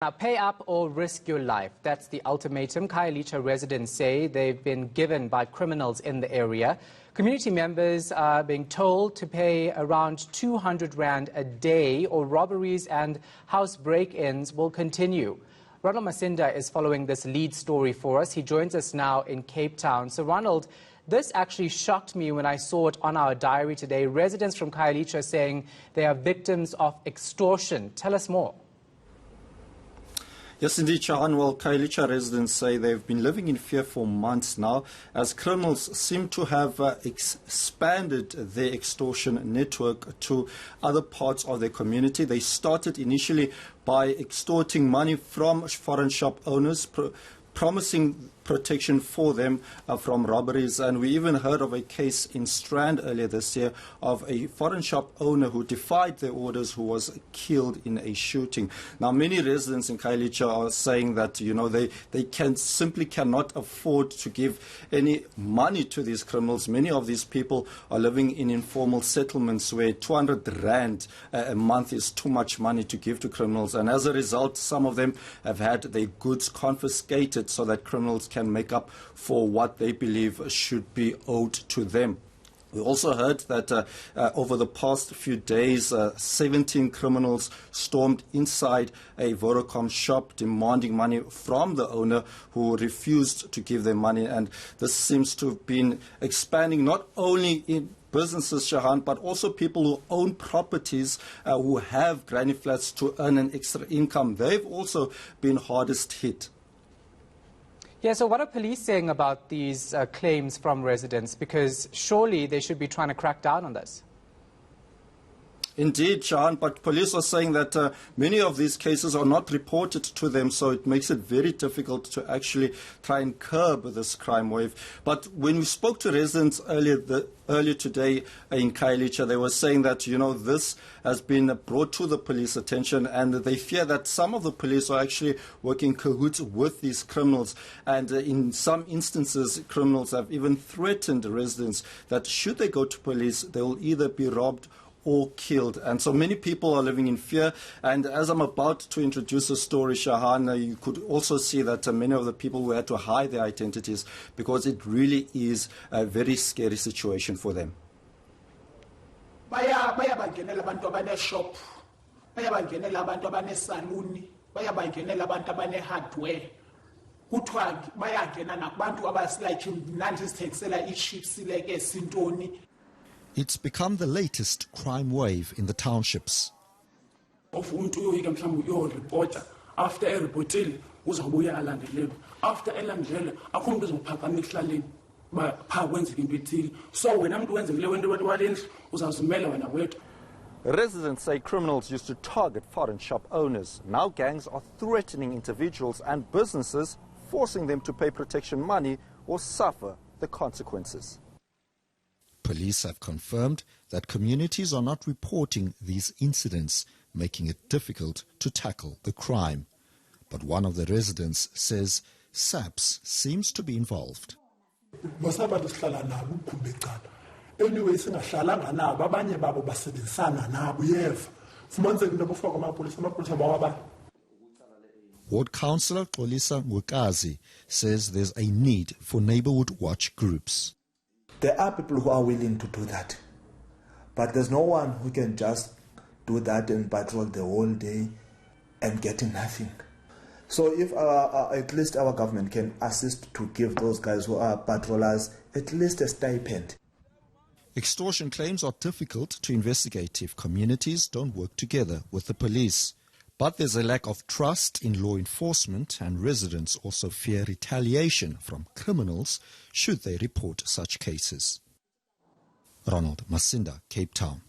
Now, pay up or risk your life. That's the ultimatum Khayelitsha residents say they've been given by criminals in the area. Community members are being told to pay around 200 Rand a day or robberies and house break-ins will continue. Ronald Masinda is following this lead story for us. He joins us now in Cape Town. So, Ronald, this actually shocked me when I saw it on our diary today. Residents from Khayelitsha saying they are victims of extortion. Tell us more. Yes, indeed, Shahan. Well, Khayelitsha residents say they've been living in fear for months now as criminals seem to have expanded their extortion network to other parts of their community. They started initially by extorting money from foreign shop owners, promising protection for them from robberies. And we even heard of a case in Strand earlier this year of a foreign shop owner who defied their orders, who was killed in a shooting. Now, many residents in Khayelitsha are saying that, you know, they simply cannot afford to give any money to these criminals. Many of these people are living in informal settlements where 200 Rand a month is too much money to give to criminals. And as a result, some of them have had their goods confiscated so that criminals can make up for what they believe should be owed to them. We also heard that over the past few days, 17 criminals stormed inside a Vodacom shop demanding money from the owner, who refused to give them money. And this seems to have been expanding not only in businesses, Shahan, but also people who own properties, who have granny flats to earn an extra income. They've also been hardest hit. Yeah, so what are police saying about these claims from residents? Because surely they should be trying to crack down on this. Indeed, Shahan, but police are saying that many of these cases are not reported to them, so it makes it very difficult to actually try and curb this crime wave. But when we spoke to residents earlier today in Khayelitsha, they were saying that, you know, this has been brought to the police attention, and they fear that some of the police are actually working cahoots with these criminals. And in some instances, criminals have even threatened residents that should they go to police, they will either be robbed or killed. And so many people are living in fear. And as I'm about to introduce a story, Shahan, you could also see that many of the people who had to hide their identities because it really is a very scary situation for them. Bayabangenela abantu abane-shop, bayabangenela abantu abane-saluni, bayabangenela abantu abane-hardware. Kuthiwa bayangena nakubantu abasilike mnandi sithengisela i-chips like esintoni. It's become the latest crime wave in the townships. After a-reportile uzabuya alandelelwe. After elandelelwe akho umuntu uzophakama ekuhlaleni pha kwenzeka into ethile. So wena umuntu wenzekile wento walendlu uzawuzimela wena wedwa. Residents say criminals used to target foreign shop owners. Now gangs are threatening individuals and businesses, forcing them to pay protection money or suffer the consequences. Police have confirmed that communities are not reporting these incidents, making it difficult to tackle the crime. But one of the residents says SAPS seems to be involved. Anyway, singahlalanga nabo abanye babo basebenzisana nabo yeva. Fumaniseke into bofaka amapolisa bawaba. Ward Councillor Xolisa Ngokazi says there's a need for neighborhood watch groups. There are people who are willing to do that, but there's no one who can just do that and patrol the whole day and getting nothing. So if at least our government can assist to give those guys who are patrollers at least a stipend. Extortion claims are difficult to investigate if communities don't work together with the police. But there's a lack of trust in law enforcement, and residents also fear retaliation from criminals should they report such cases. Ronald Masinda, Cape Town.